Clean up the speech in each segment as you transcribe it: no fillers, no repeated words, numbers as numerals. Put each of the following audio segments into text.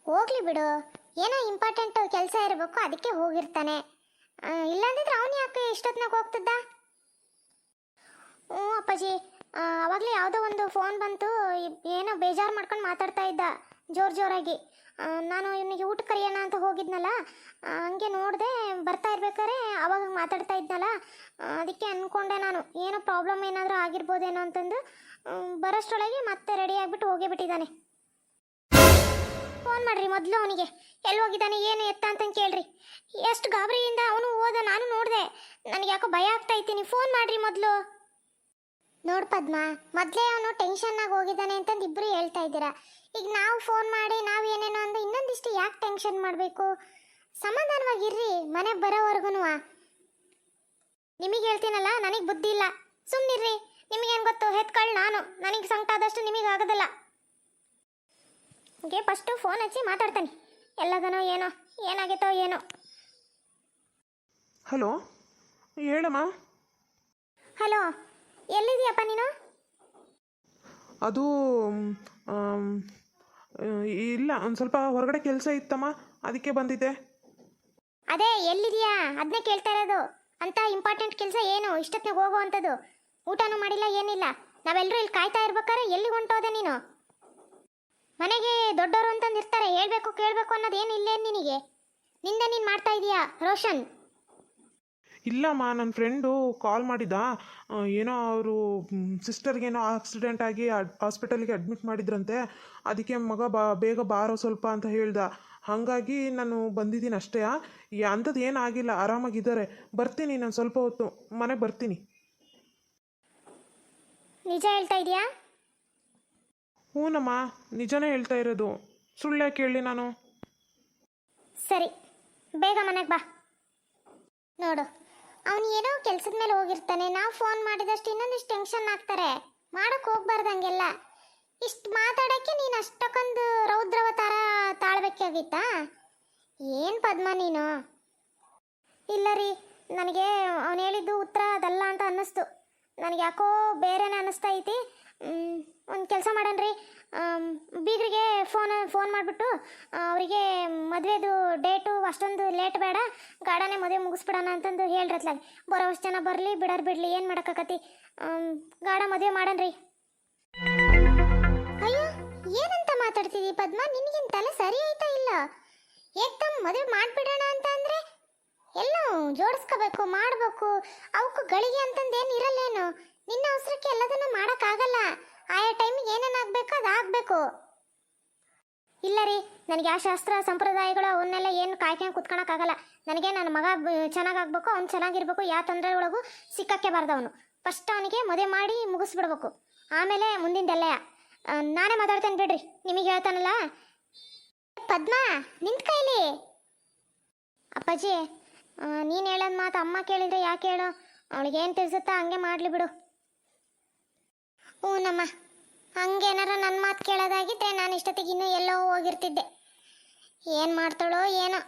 ಹೋಗ್ಲಿ ಬಿಡು. ಏನೋ ಇಂಪಾರ್ಟೆಂಟ್ ಕೆಲಸ ಇರಬೇಕು, ಅದಕ್ಕೆ ಹೋಗಿರ್ತಾನೆ. ಇಲ್ಲಾಂದಿದ್ರೆ ಅವನು ಯಾಕೆ ಇಷ್ಟೊತ್ತಿನಾಗ ಹೋಗ್ತಿದ್ದ? ಹ್ಞೂ ಅಪ್ಪಾಜಿ, ಅವಾಗಲೇ ಯಾವುದೋ ಒಂದು ಫೋನ್ ಬಂತು. ಏನೋ ಬೇಜಾರು ಮಾಡ್ಕೊಂಡು ಮಾತಾಡ್ತಾ ಇದ್ದ ಜೋರಾಗಿ. ನಾನು ಇವನಿಗೆ ಊಟ ಕರೆಯೋಣ ಅಂತ ಹೋಗಿದ್ನಲ್ಲ, ಹಂಗೆ ನೋಡಿದೆ ಬರ್ತಾ ಇರ್ಬೇಕಾದ್ರೆ ಅವಾಗ ಮಾತಾಡ್ತಾ ಇದ್ನಲ್ಲ, ಅದಕ್ಕೆ ಅಂದ್ಕೊಂಡೆ ನಾನು ಏನೋ ಪ್ರಾಬ್ಲಮ್ ಏನಾದರೂ ಆಗಿರ್ಬೋದೇನೋ ಅಂತಂದು ಬರೋಷ್ಟರೊಳಗೆ ಮತ್ತೆ ರೆಡಿ ಆಗಿಬಿಟ್ಟು ಹೋಗೇ ಬಿಟ್ಟಿದ್ದಾನೆ. ಫೋನ್ ಮಾಡ್ರಿ ಮೊದಲು ಅವನಿಗೆ, ಎಲ್ಲಿ ಹೋಗಿದ್ದಾನೆ ಏನು ಎತ್ತ ಅಂತಂದು ಕೇಳ್ರಿ. ಎಷ್ಟು ಗಾಬರಿಯಿಂದ ಅವನು ಹೋದ, ನಾನು ನೋಡಿದೆ. ನನಗೆ ಯಾಕೋ ಭಯ ಆಗ್ತಾ ಇದ್ದೀನಿ. ಫೋನ್ ಮಾಡ್ರಿ ಮೊದಲು. ನೋಡ್ ಪದ್ಮ, ಮೊದಲೇ ಅವನು ಟೆನ್ಷನ್ನಾಗಿ ಹೋಗಿದ್ದಾನೆ ಅಂತಂದು ಇಬ್ಬರು ಹೇಳ್ತಾ ಇದ್ದೀರಾ. ಈಗ ನಾವು ಫೋನ್ ಮಾಡಿ ನಾವು ಏನೇನೋ ಅಂದು ಇನ್ನೊಂದಿಷ್ಟು ಯಾಕೆ ಟೆನ್ಷನ್ ಮಾಡಬೇಕು? ಸಮಾಧಾನವಾಗಿರ್ರಿ ಮನೆಗೆ ಬರೋವರೆಗೂ. ನಿಮಗೆ ಹೇಳ್ತೀನಲ್ಲ, ನನಗೆ ಬುದ್ಧಿ ಇಲ್ಲ, ಸುಮ್ಮನಿರ್ರಿ. ನಿಮಗೇನು ಗೊತ್ತು, ಹೆತ್ಕೊಳ್ಳಿ ನಾನು, ನನಗೆ ಸಂಕಟ ಆದಷ್ಟು ನಿಮಗೆ ಆಗೋದಿಲ್ಲ. ಓಕೆ, ಫಸ್ಟು ಫೋನ್ ಹಚ್ಚಿ ಮಾತಾಡ್ತಾನೆ. ಎಲ್ಲದನೋ ಏನೋ, ಏನಾಗೈತೋ ಏನೋ. ಹಲೋ, ಹೇಳಮ್ಮ. ಹಲೋ, ಎಲ್ಲಿದೆಯಪ್ಪ ನೀನು? ಅದು ಇಲ್ಲ, ಒಂದು ಸ್ವಲ್ಪ ಹೊರಗಡೆ ಕೆಲಸ ಇತ್ತಮ್ಮ, ಅದಕ್ಕೆ ಬಂದಿದ್ದೆ. ಅದೇ ಎಲ್ಲಿದೆಯಾ ಅದನ್ನೇ ಕೇಳ್ತಾ ಇರೋದು. ಅಂತ ಇಂಪಾರ್ಟೆಂಟ್ ಕೆಲಸ ಏನು ಇಷ್ಟೊತ್ತಿಗೆ ಹೋಗುವಂಥದ್ದು? ಊಟನೂ ಮಾಡಿಲ್ಲ, ಏನಿಲ್ಲ. ನಾವೆಲ್ಲರೂ ಇಲ್ಲಿ ಕಾಯ್ತಾ ಇರ್ಬೇಕಾದ್ರೆ ಎಲ್ಲಿ ಹೊಂಟೋದೆ ನೀನು? ಮನೆಗೆ ದೊಡ್ಡವರು ಅಂತಂದು ಇರ್ತಾರೆ, ಹೇಳ್ಬೇಕು ಕೇಳಬೇಕು ಅನ್ನೋದು ಏನು ಇಲ್ಲೇ ನಿನಗೆ? ನಿಂದ ನೀನು ಮಾಡ್ತಾ ಇದೀಯಾ ರೋಷನ್? ಇಲ್ಲಮ್ಮ, ನನ್ನ ಫ್ರೆಂಡು ಕಾಲ್ ಮಾಡಿದ್ದ. ಏನೋ ಅವರು ಸಿಸ್ಟರ್ಗೇನೋ ಆಕ್ಸಿಡೆಂಟ್ ಆಗಿ ಹಾಸ್ಪಿಟಲ್ಗೆ ಅಡ್ಮಿಟ್ ಮಾಡಿದ್ರಂತೆ. ಅದಕ್ಕೆ ಮಗ ಬೇಗ ಬಾರೋ ಸ್ವಲ್ಪ ಅಂತ ಹೇಳ್ದ. ಹಾಗಾಗಿ ನಾನು ಬಂದಿದ್ದೀನಿ ಅಷ್ಟೇ. ಅಂಥದ್ದು ಏನಾಗಿಲ್ಲ, ಆರಾಮಾಗಿದ್ದಾರೆ. ಬರ್ತೀನಿ, ನಾನು ಸ್ವಲ್ಪ ಹೊತ್ತು ಮನೆಗೆ ಬರ್ತೀನಿ. ನಿಜ ಹೇಳ್ತಾ ಇದೀಯಾ? ಹ್ಞೂನಮ್ಮ, ನಿಜನೇ ಹೇಳ್ತಾ ಇರೋದು, ಸುಳ್ಳು ಯಾಕೆ ಹೇಳಿ ನಾನು? ಸರಿ, ಬೇಗ ಮನೆಗೆ ಬಾ. ನೋಡು, ಅವನು ಏನೋ ಕೆಲಸದ ಮೇಲೆ ಹೋಗಿರ್ತಾನೆ. ನಾವು ಫೋನ್ ಮಾಡಿದಷ್ಟು ಇನ್ನೊಂದಿಷ್ಟು ಟೆನ್ಷನ್ ಆಗ್ತಾರೆ. ಮಾಡೋಕ್ಕೆ ಹೋಗ್ಬಾರ್ದು ಹಂಗೆಲ್ಲ. ಇಷ್ಟು ಮಾತಾಡೋಕ್ಕೆ ನೀನು ಅಷ್ಟಕ್ಕೊಂದು ರೌದ್ರವತಾರ ತಾಳ್ಬೇಕಾಗಿತ್ತಾ? ಏನು ಪದ್ಮ ನೀನು? ಇಲ್ಲ ರೀ, ನನಗೆ ಅವನು ಹೇಳಿದ್ದು ಉತ್ತರ ಅದಲ್ಲ ಅಂತ ಅನ್ನಿಸ್ತು. ನನಗೆ ಯಾಕೋ ಬೇರೆನೇ ಅನ್ನಿಸ್ತಾ ಐತಿ. ಒಂದು ಕೆಲಸ ಮಾಡೋಣ್ರಿ, ಬೀಗರಿಗೆ ಫೋನ್ ಮಾಡಿಬಿಟ್ಟು ಅವರಿಗೆ ಮದುವೆದು ಡೇಟು ಅಷ್ಟೊಂದು ಲೇಟ್ ಬೇಡ, ಗಾಡನೇ ಮದುವೆ ಮುಗಿಸ್ಬಿಡೋಣ ಅಂತಂದು ಹೇಳ್ರತ್ಲಾಗ. ಬರೋಷ್ಟು ಜನ ಬರಲಿ ಬಿಡಲಿ, ಏನು ಮಾಡೋಕ್ಕಾಗತಿ? ಗಾಡ ಮದುವೆ ಮಾಡೋಣ್ರಿ. ಅಯ್ಯೋ, ಏನಂತ ಮಾತಾಡ್ತಿದ್ದೀವಿ ಪದ್ಮ? ನಿನಗಿನ ತಲೆ ಸರಿ ಆಯ್ತಾ ಇಲ್ಲ? ಏಕ್ದಮ್ ಮದುವೆ ಮಾಡಿಬಿಡೋಣ ಅಂತ ಅಂದರೆ ಎಲ್ಲ ಜೋಡಿಸ್ಕೋಬೇಕು, ಮಾಡಬೇಕು. ಅವಕ್ಕೂ ಗಳಿಗೆ ಅಂತಂದು ಏನು ಇರಲ್ಲೇನು? ನಿನ್ನ ಅವಸರಕ್ಕೆ ಎಲ್ಲದನ್ನು ಮಾಡೋಕ್ಕಾಗಲ್ಲ. ಆಯಾ ಟೈಮಿಗೆ ಏನೇನಾಗಬೇಕು ಅದು ಆಗಬೇಕು. ಇಲ್ಲ ರೀ, ನನಗೆ ಆ ಶಾಸ್ತ್ರ ಸಂಪ್ರದಾಯಗಳು ಅವನ್ನೆಲ್ಲ ಏನು ಕಾಯ್ಕೊಂಡು ಕುತ್ಕೊಳಕ್ಕಾಗಲ್ಲ. ನನಗೆ ನನ್ನ ಮಗ ಚೆನ್ನಾಗಾಗಬೇಕು, ಅವ್ನು ಚೆನ್ನಾಗಿರ್ಬೇಕು, ಯಾವ ತೊಂದರೆ ಒಳಗೂ ಸಿಕ್ಕಕ್ಕೆ ಬಾರ್ದು. ಅವನು ಫಸ್ಟ್ ಅವನಿಗೆ ಮದುವೆ ಮಾಡಿ ಮುಗಿಸ್ಬಿಡ್ಬೇಕು, ಆಮೇಲೆ ಮುಂದಿಂದೆಲ್ಲ ನಾನೇ ಮಾತಾಡ್ತೇನೆ ಬಿಡ್ರಿ. ನಿಮಗೆ ಹೇಳ್ತಾನಲ್ಲ ಪದ್ಮ, ನಿಂತ ಕೈಲಿ. ಅಪ್ಪಾಜಿ, ನೀನು ಹೇಳೋದು ಮಾತು ಅಮ್ಮ ಕೇಳಿದರೆ ಯಾಕೆ ಹೇಳು? ಅವಳಿಗೇನು ತಿಳಿಸುತ್ತಾ ಹಂಗೆ ಮಾಡಲಿ ಬಿಡು. ಹ್ಞೂನಮ್ಮ, ಹಂಗೇನಾರ ನನ್ನ ಮಾತು ಕೇಳೋದಾಗಿದ್ದರೆ ನಾನು ಇಷ್ಟೊತ್ತಿಗೆ ಇನ್ನೂ ಎಲ್ಲೋ ಹೋಗಿರ್ತಿದ್ದೆ. ಏನು ಮಾಡ್ತಾಳೋ ಏನೋ,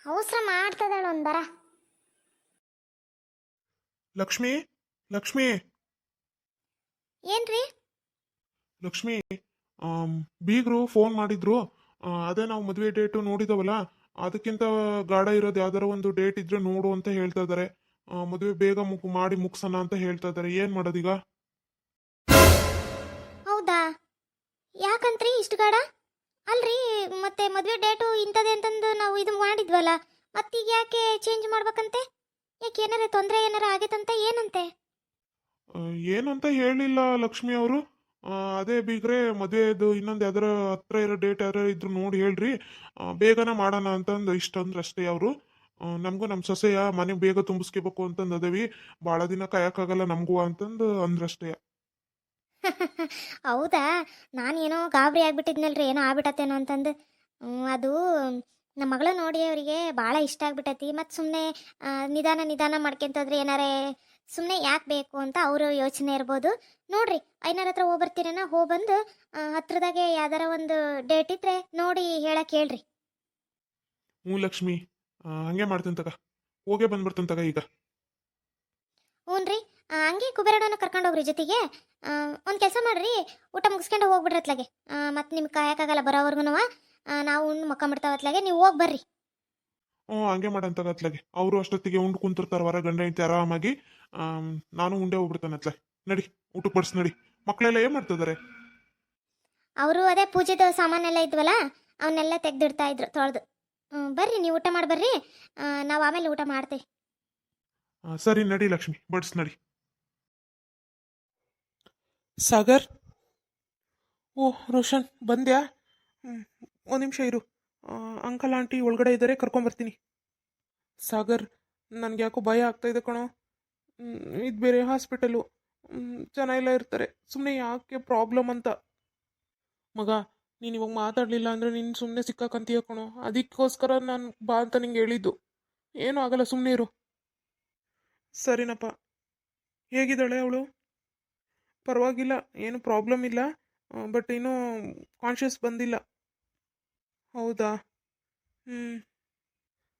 ಅವಸರ ಮಾಡ್ತದಾಳು ಒಂದು ಬರ. ಲಕ್ಷ್ಮಿ, ಲಕ್ಷ್ಮಿ, ಏನ್ರಿ? ಲಕ್ಷ್ಮಿ, ಬೀಗರು ಫೋನ್ ಮಾಡಿದ್ರು. ಅದೇ ನಾವು ಮದುವೆ ಡೇಟು ನೋಡಿದವಲ್ಲ, ಅದಕ್ಕಿಂತ ಗಾಢ ಇರೋದು ಯಾವ್ದಾರ ಒಂದು ಡೇಟ್ ಇದ್ರೆ ನೋಡು ಅಂತ ಹೇಳ್ತಾ ಇದ್ದಾರೆ. ಮದುವೆ ಬೇಗ ಮಾಡಿ ಮುಗ್ಸೋಣ ಅಂತ ಹೇಳ್ತಾ ಇದ್ದಾರೆ. ಏನು ಮಾಡೋದೀಗ? ಹೌದಾ? ಯಾಕಂತ್ರಿ ಇಷ್ಟು ಗಾಡ? ಅಲ್ರಿ, ಮತ್ತೆ ಮದುವೆ ಡೇಟು ಇಂಥದ್ದೇ ಅಂತಂದು ನಾವು ಇದು ಮಾಡಿದ್ವಲ್ಲ, ಮತ್ತೀಗ ಯಾಕೆ ಚೇಂಜ್ ಮಾಡ್ಬೇಕಂತೆ? ಯಾಕೆ ಏನಾರ ತೊಂದರೆ ಏನಾರ ಆಗೈತಂತ? ಏನಂತೆ? ಏನಂತ ಹೇಳಿಲ್ಲ ಲಕ್ಷ್ಮಿ ಅವರು. ಅದೇ ಬೀಗ್ರೆ ಮದುವೆದು ಇನ್ನೊಂದು ಯಾವ್ದಾರ ಹತ್ರ ಇರೋ ಡೇಟ್ ಯಾರು ಇದ್ರು ನೋಡಿ ಹೇಳ್ರಿ, ಬೇಗನೆ ಮಾಡೋಣ ಅಂತಂದು ಇಷ್ಟಂದ್ರೆ ಅಷ್ಟೇ ಅವರು. ನಮಗೂ ನಮ್ಮ ಸೊಸೆಯ ಮನೆ ಬೇಗ ತುಂಬಿಸ್ಕೋಬೇಕು ಅಂತಂದು ಅದೇವಿ, ಭಾಳ ದಿನ ಕಾಯಕ್ಕಾಗಲ್ಲ ನಮಗೂ ಅಂತಂದು ಅಂದ್ರಷ್ಟೇ. ಹೌದಾ? ನಾನೇನೋ ಗಾಬರಿ ಆಗ್ಬಿಟ್ಟಿದ್ನಲ್ರಿ, ಏನೋ ಆಗ್ಬಿಟ್ಟತ್ತೇನೋ ಅಂತಂದು. ಅದು ನಮ್ಮ ಮಗಳು ನೋಡಿ ಅವರಿಗೆ ಭಾಳ ಇಷ್ಟ ಆಗ್ಬಿಟ್ಟೈತಿ. ಮತ್ತು ಸುಮ್ಮನೆ ನಿಧಾನ ಮಾಡ್ಕೊಂತಂದ್ರೆ ಏನಾರೇ ಸುಮ್ಮನೆ ಯಾಕೆ ಬೇಕು ಅಂತ ಅವರು ಯೋಚನೆ ಇರ್ಬೋದು. ನೋಡ್ರಿ, ಐನಾರ ಹತ್ರ ಹೋಗ್ಬರ್ತೀರೇನ? ಹೋಗ್ಬಂದು ಹತ್ರದಾಗೆ ಯಾವ್ದಾರ ಒಂದು ಡೇಟ್ ಇದ್ರೆ ನೋಡಿ ಹೇಳಕ್ಕೆ ಹೇಳ್ರಿ. ಹ್ಞೂ ಲಕ್ಷ್ಮಿ, ಹಂಗೆ ಮಾಡ್ತೀನಿ ತಗ, ಹೋಗೇ ಬಂದ್ಬಿಡ್ತೀನಿ ತಗ ಈಗ. ಹ್ಞೂ ರೀ, ಹಂಗೆ ಕುಬೇರಣ್ಣನ ಕರ್ಕೊಂಡು ಹೋಗ್ರಿ ಜೊತೆಗೆ. ಒಂದು ಕೆಲಸ ಮಾಡ್ರಿ, ಊಟ ಮುಗಿಸ್ಕೊಂಡು ಹೋಗ್ಬಿಡ್ರಿ ಅತ್ಲಾಗೆ. ಮತ್ತು ನಿಮ್ಗೆ ಕಾಯಕ್ಕಾಗಲ್ಲ ಬರೋವರ್ಗುನು. ನಾವು ಉಂಡು ಮಕ್ಕೊಂಬಿಡ್ತಾವತ್ಲಾಗೆ ನೀವು ಹೋಗಿ ಬರ್ರಿ. ಹ್ಞೂ ಹಂಗೆ ಮಾಡಂತಾಗ ಅತ್ಲಾಗೆ ಅವರು ಅಷ್ಟೊತ್ತಿಗೆ ಉಂಡು ಕುಂತಿರ್ತಾರೆ ಹೊರ ಗಂಡ ಹೆಂಡತಿ ಆರಾಮಾಗಿ. ನಾನು ಉಂಡೆ ಹೋಗ್ಬಿಡ್ತಾನೆ ಅತ್ಲಾಗೆ. ನಡಿ ಊಟಕ್ಕೆ ಬಡ್ಸ್ ನಡಿ. ಮಕ್ಕಳೆಲ್ಲ ಏನು ಮಾಡ್ತಿದ್ದಾರೆ? ಅವರು ಅದೇ ಪೂಜೆದು ಸಾಮಾನೆಲ್ಲ ಇದ್ವಲ್ಲ ಅವನ್ನೆಲ್ಲ ತೆಗ್ದಿಡ್ತಾ ಇದ್ರು ತೊಳೆದು. ಬರ್ರಿ ನೀವು ಊಟ ಮಾಡಿ ಬರ್ರಿ, ನಾವು ಆಮೇಲೆ ಊಟ ಮಾಡ್ತೀವಿ. ಸರಿ ನಡಿ ಲಕ್ಷ್ಮಿ, ಬಡ್ಸ್ ನಡಿ. ಸಾಗರ್, ಓ ರೋಷನ್ ಬಂದ್ಯಾ? ಒಂದು ನಿಮಿಷ ಇರು. ಅಂಕಲ್ ಆಂಟಿ ಒಳಗಡೆ ಇದ್ದಾರೆ, ಕರ್ಕೊಂಬರ್ತೀನಿ. ಸಾಗರ್, ನನಗೆ ಯಾಕೋ ಭಯ ಆಗ್ತಾಯಿದೆ ಕಣೋ. ಇದು ಬೇರೆ ಹಾಸ್ಪಿಟಲು, ಜನ ಎಲ್ಲ ಇರ್ತಾರೆ, ಸುಮ್ಮನೆ ಯಾಕೆ ಪ್ರಾಬ್ಲಮ್ ಅಂತ. ಮಗ, ನೀನು ಇವಾಗ ಮಾತಾಡಲಿಲ್ಲ ಅಂದರೆ ನೀನು ಸುಮ್ಮನೆ ಸಿಕ್ಕಾಕಂತೀಯ ಕಣೋ. ಅದಕ್ಕೋಸ್ಕರ ನಾನು ಬಾ ಅಂತ ನಿಂಗೆ ಹೇಳಿದ್ದು. ಏನೂ ಆಗಲ್ಲ, ಸುಮ್ಮನೆ ಇರು. ಸರಿನಪ್ಪ. ಹೇಗಿದ್ದಾಳೆ ಅವಳು? ಪರವಾಗಿಲ್ಲ, ಏನು ಪ್ರಾಬ್ಲಮ್ ಇಲ್ಲ, ಬಟ್ ಇನ್ನೂ ಕಾನ್ಷಿಯಸ್ ಬಂದಿಲ್ಲ. ಹೌದಾ?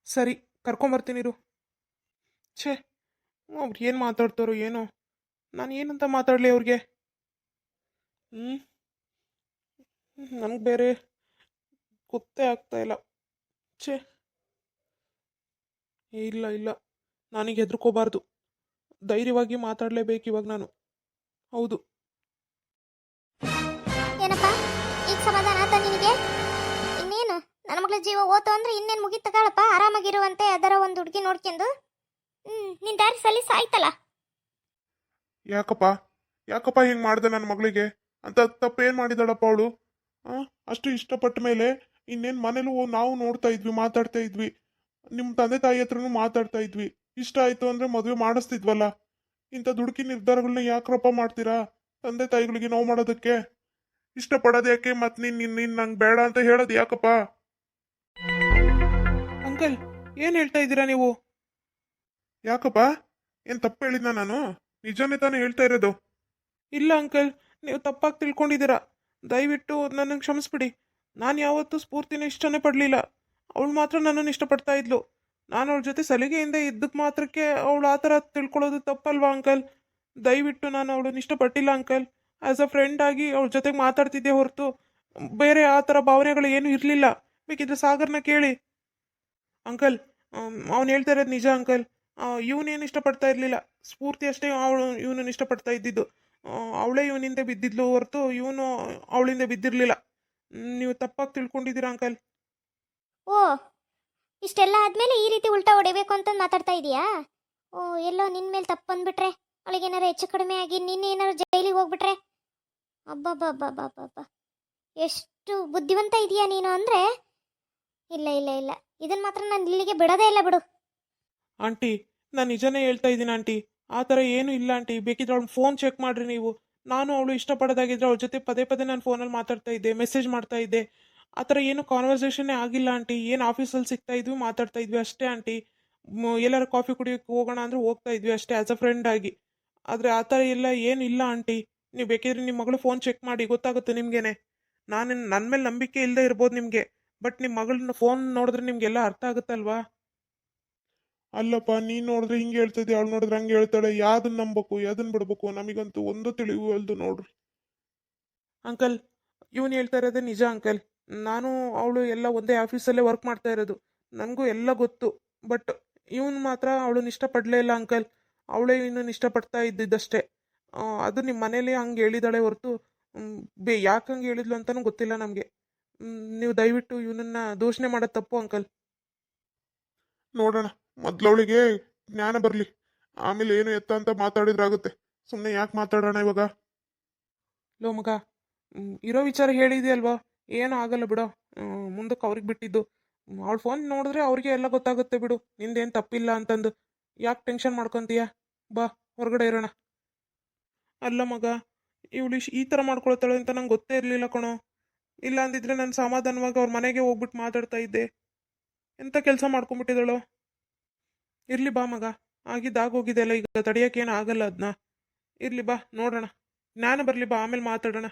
ಸರಿ, ಕರ್ಕೊಂಬರ್ತೀನಿರು. ಛೇ, ಅವ್ರು ಏನು ಮಾತಾಡ್ತಾರೋ ಏನೋ. ನಾನು ಏನಂತ ಮಾತಾಡಲಿ ಅವ್ರಿಗೆ? ನನಗೆ ಬೇರೆ ಗೊತ್ತೇ ಆಗ್ತಾ ಇಲ್ಲ. ಛೇ, ಇಲ್ಲ ಇಲ್ಲ, ನನಗೆ ಹೆದರ್ಕೋಬಾರ್ದು. ಧೈರ್ಯವಾಗಿ ಮಾತಾಡಲೇಬೇಕು ಇವಾಗ ನಾನು. ಹೌದು. ಏನಪ್ಪ, ಈಗ ಸಮಾಧಾನ ಆತ ನಿನಗೆ? ಇನ್ನೇನು ನನ್ನ ಮಗಳ ಜೀವ ಹೋತು ಅಂದ್ರೆ ಇನ್ನೇನು ಮುಗಿತ ಕಾಳಪ್ಪ. ಆರಾಮಾಗಿರುವಂತೆ ಅದರ ಒಂದು ಹುಡುಗಿ ನೋಡ್ಕೊಂಡು ನಿನ್ನ ದಾರಿ ಸಲೀಸ್ ಆಯ್ತಲ್ಲ. ಯಾಕಪ್ಪ ಯಾಕಪ್ಪ ಹಿಂಗೆ ಮಾಡಿದೆ ನನ್ನ ಮಗಳಿಗೆ? ಅಂತ ತಪ್ಪೇನು ಮಾಡಿದಾಳಪ್ಪ ಅವಳು? ಅಷ್ಟು ಇಷ್ಟಪಟ್ಟ ಮೇಲೆ ಇನ್ನೇನು ಮನೇಲೂ ನಾವು ನೋಡ್ತಾ ಇದ್ವಿ, ಮಾತಾಡ್ತಾ ಇದ್ವಿ, ನಿಮ್ಮ ತಂದೆ ತಾಯಿ ಹತ್ರನೂ ಮಾತಾಡ್ತಾ ಇದ್ವಿ. ಇಷ್ಟ ಆಯಿತು ಅಂದರೆ ಮದುವೆ ಮಾಡಿಸ್ತಿದ್ವಲ್ಲ. ಇಂಥ ದುಡುಕಿ ನಿರ್ಧಾರಗಳನ್ನ ಯಾಕ್ರಪ್ಪ ಮಾಡ್ತೀರಾ? ತಂದೆ ತಾಯಿಗಳಿಗೆ ನೋವು ಮಾಡೋದಕ್ಕೆ ಇಷ್ಟಪಡೋದು ಯಾಕೆ? ಮತ್ತು ನೀನು ನಂಗೆ ಬೇಡ ಅಂತ ಹೇಳೋದು ಯಾಕಪ್ಪ? ಅಂಕಲ್, ಏನು ಹೇಳ್ತಾ ಇದ್ದೀರಾ ನೀವು? ಯಾಕಪ್ಪ, ಏನು ತಪ್ಪು ಹೇಳಿದ್ನ ನಾನು? ನಿಜನೇ ತಾನೇ ಹೇಳ್ತಾ ಇರೋದು. ಇಲ್ಲ ಅಂಕಲ್, ನೀವು ತಪ್ಪಾಗಿ ತಿಳ್ಕೊಂಡಿದ್ದೀರಾ. ದಯವಿಟ್ಟು ನನ್ನನ್ನು ಕ್ಷಮಿಸ್ಬಿಡಿ. ನಾನು ಯಾವತ್ತೂ ಸ್ಫೂರ್ತಿನ ಇಷ್ಟನೇ ಪಡಲಿಲ್ಲ. ಅವಳು ಮಾತ್ರ ನನ್ನನ್ನು ಇಷ್ಟಪಡ್ತಾ ಇದ್ಲು. ನಾನು ಅವಳ ಜೊತೆ ಸಲಿಗೆಯಿಂದ ಇದ್ದಕ್ಕೆ ಮಾತ್ರಕ್ಕೆ ಅವಳು ಆ ಥರ ತಿಳ್ಕೊಳ್ಳೋದು ತಪ್ಪಲ್ವಾ ಅಂಕಲ್? ದಯವಿಟ್ಟು ನಾನು ಅವಳನ್ನ ಇಷ್ಟಪಟ್ಟಿಲ್ಲ ಅಂಕಲ್. ಆ್ಯಸ್ ಅ ಫ್ರೆಂಡ್ ಆಗಿ ಅವಳ ಜೊತೆಗೆ ಮಾತಾಡ್ತಿದ್ದೆ ಹೊರತು ಬೇರೆ ಆ ಥರ ಭಾವನೆಗಳು ಏನೂ ಇರಲಿಲ್ಲ. ಬೇಕಿದ್ರೆ ಸಾಗರ್ನ ಕೇಳಿ. ಅಂಕಲ್, ಅವ್ನು ಹೇಳ್ತಾ ಇರೋದು ನಿಜ ಅಂಕಲ್. ಇವನೇನು ಇಷ್ಟಪಡ್ತಾ ಇರಲಿಲ್ಲ, ಸ್ಫೂರ್ತಿ ಅಷ್ಟೇ ಅವಳು ಇವನನ್ನು ಇಷ್ಟಪಡ್ತಾ ಇದ್ದಿದ್ದು. ಅವಳೇ ಇವನಿಂದ ಬಿದ್ದಿದ್ಲು ಹೊರತು ಇವನು ಅವಳಿಂದ ಬಿದ್ದಿರಲಿಲ್ಲ. ನೀವು ತಪ್ಪಾಗಿ ತಿಳ್ಕೊಂಡಿದ್ದೀರಾ ಅಂಕಲ್. ಓ, ಇಷ್ಟೆಲ್ಲ ಆದಮೇಲೆ ಈ ರೀತಿ ಉಲ್ಟಾ ಹೊಡಿಬೇಕು ಅಂತ ಮಾತಾಡ್ತಾ ಇದೀಯಾ? ಓ, ಎಲ್ಲೋ ನಿನ್ನ ಮೇಲೆ ತಪ್ಪು ಬಂದ್ಬಿಟ್ರೆ, ಅವಳಿಗೇನಾರು ಹೆಚ್ಚು ಕಡಿಮೆ ಆಗಿ ನಿನ್ನೇನಾರು ಜೈಲಿಗೆ ಹೋಗ್ಬಿಟ್ರೆ? ಅಬ್ಬಬ್ಬಬ್ಬಬ್ಬಬ್ಬ, ಎಷ್ಟು ಬುದ್ಧಿವಂತ ಇದೆಯಾ ನೀನು ಅಂದರೆ! ಇಲ್ಲ ಇಲ್ಲ ಇಲ್ಲ, ಇದನ್ನು ಮಾತ್ರ ನಾನು ಇಲ್ಲಿಗೆ ಬಿಡೋದೇ ಇಲ್ಲ ಬಿಡು. ಆಂಟಿ, ನಾನು ನಿಜನೇ ಹೇಳ್ತಾ ಇದ್ದೀನಿ ಆಂಟಿ. ಆ ಥರ ಏನೂ ಇಲ್ಲ ಆಂಟಿ. ಬೇಕಿದ್ರೆ ಅವ್ಳು ಫೋನ್ ಚೆಕ್ ಮಾಡಿರಿ ನೀವು. ನಾನು ಅವಳು ಇಷ್ಟಪಡೋದಾಗಿದ್ರೆ ಅವಳ ಜೊತೆ ಪದೇ ಪದೇ ನಾನು ಫೋನಲ್ಲಿ ಮಾತಾಡ್ತಾ ಇದ್ದೆ, ಮೆಸೇಜ್ ಮಾಡ್ತಾ ಇದ್ದೆ. ಆ ಥರ ಏನು ಕಾನ್ವರ್ಸೇಷನ್ನೇ ಆಗಿಲ್ಲ ಆಂಟಿ. ಏನು ಆಫೀಸಲ್ಲಿ ಸಿಗ್ತಾ ಇದ್ವಿ, ಮಾತಾಡ್ತಾ ಇದ್ವಿ ಅಷ್ಟೇ ಆಂಟಿ. ಎಲ್ಲರೂ ಕಾಫಿ ಕುಡಿಯೋಕ್ಕೆ ಹೋಗೋಣ ಅಂದರೆ ಹೋಗ್ತಾ ಇದ್ವಿ ಅಷ್ಟೇ, ಆ್ಯಸ್ ಅ ಫ್ರೆಂಡ್ ಆಗಿ. ಆದರೆ ಆ ಥರ ಎಲ್ಲ ಏನು ಇಲ್ಲ ಆಂಟಿ. ನೀವು ಬೇಕಿದ್ರೆ ನಿಮ್ಮ ಮಗಳು ಫೋನ್ ಚೆಕ್ ಮಾಡಿ, ಗೊತ್ತಾಗುತ್ತೆ ನಿಮಗೇನೆ. ನನ್ನ ಮೇಲೆ ನಂಬಿಕೆ ಇಲ್ಲದೆ ಇರ್ಬೋದು ನಿಮಗೆ, ಬಟ್ ನಿಮ್ಮ ಮಗಳನ್ನ ಫೋನ್ ನೋಡಿದ್ರೆ ನಿಮಗೆಲ್ಲ ಅರ್ಥ ಆಗುತ್ತಲ್ವಾ? ಅಲ್ಲಪ್ಪ, ನೀನು ನೋಡಿದ್ರೆ ಹಿಂಗೆ ಹೇಳ್ತಿದ್ದೆ, ಅವಳು ನೋಡಿದ್ರೆ ಹಂಗೆ ಹೇಳ್ತಾಳೆ. ಯಾವ್ದನ್ನ ನಂಬಬೇಕು, ಯಾವ್ದನ್ನ ಬಿಡ್ಬೇಕು? ನಮಗಂತೂ ಒಂದು ತಿಳಿಯುವಲ್ದು ನೋಡ್ರಿ. ಅಂಕಲ್, ಇವನು ಹೇಳ್ತಾ ಇರೋದೇ ನಿಜ ಅಂಕಲ್. ನಾನು ಅವಳು ಎಲ್ಲ ಒಂದೇ ಆಫೀಸಲ್ಲೇ ವರ್ಕ್ ಮಾಡ್ತಾ ಇರೋದು. ನನಗೂ ಎಲ್ಲ ಗೊತ್ತು. ಬಟ್ ಇವನು ಮಾತ್ರ ಅವಳನ್ನ ಇಷ್ಟಪಡಲೇ ಇಲ್ಲ ಅಂಕಲ್. ಅವಳೇ ಇವನನ್ನು ಇಷ್ಟಪಡ್ತಾ ಇದ್ದಿದ್ದಷ್ಟೇ. ಅದು ನಿಮ್ಮ ಮನೇಲಿ ಹಂಗೆ ಹೇಳಿದಾಳೆ ಹೊರತು ಯಾಕೆ ಹಂಗೆ ಹೇಳಿದ್ಲು ಅಂತಲೂ ಗೊತ್ತಿಲ್ಲ ನಮಗೆ. ನೀವು ದಯವಿಟ್ಟು ಇವನನ್ನ ದೂಷಣೆ ಮಾಡೋದು ತಪ್ಪು ಅಂಕಲ್. ನೋಡೋಣ, ಮೊದಲವಳಿಗೆ ಜ್ಞಾನ ಬರಲಿ, ಆಮೇಲೆ ಏನು ಎತ್ತ ಅಂತ ಮಾತಾಡಿದ್ರಾಗುತ್ತೆ. ಸುಮ್ಮನೆ ಯಾಕೆ ಮಾತಾಡೋಣ ಇವಾಗ? ಲೋ ಮಗ, ಇರೋ ವಿಚಾರ ಹೇಳಿದೆಯಲ್ವಾ, ಏನೂ ಆಗಲ್ಲ ಬಿಡೋ. ಮುಂದಕ್ಕೆ ಅವ್ರಿಗೆ ಬಿಟ್ಟಿದ್ದು. ಅವಳ ಫೋನ್ ನೋಡಿದ್ರೆ ಅವ್ರಿಗೆ ಎಲ್ಲ ಗೊತ್ತಾಗುತ್ತೆ ಬಿಡು, ನಿಂದೇನು ತಪ್ಪಿಲ್ಲ ಅಂತಂದು. ಯಾಕೆ ಟೆನ್ಷನ್ ಮಾಡ್ಕೊತೀಯ? ಬಾ, ಹೊರಗಡೆ ಇರೋಣ. ಅಲ್ಲ ಮಗ, ಇವಳು ಈ ಥರ ಮಾಡ್ಕೊಳ್ತಾಳೆ ಅಂತ ನಂಗೆ ಗೊತ್ತೇ ಇರಲಿಲ್ಲ ಕಣೋ. ಇಲ್ಲ ಅಂದಿದ್ರೆ ನಾನು ಸಮಾಧಾನವಾಗಿ ಅವ್ರ ಮನೆಗೆ ಹೋಗ್ಬಿಟ್ಟು ಮಾತಾಡ್ತಾ ಇದ್ದೆ. ಎಂಥ ಕೆಲಸ ಮಾಡ್ಕೊಂಬಿಟ್ಟಿದ್ದಾಳೋ. ಇರಲಿ ಬಾ ಮಗ, ಆಗಿದ್ದಾಗೋಗಿದೆಯಲ್ಲ, ಈಗ ತಡೆಯೋಕ್ಕೇನು ಆಗಲ್ಲ ಅದನ್ನ. ಇರಲಿ ಬಾ, ನೋಡೋಣ. ಜ್ಞಾನ ಬರಲಿ ಬಾ, ಆಮೇಲೆ ಮಾತಾಡೋಣ.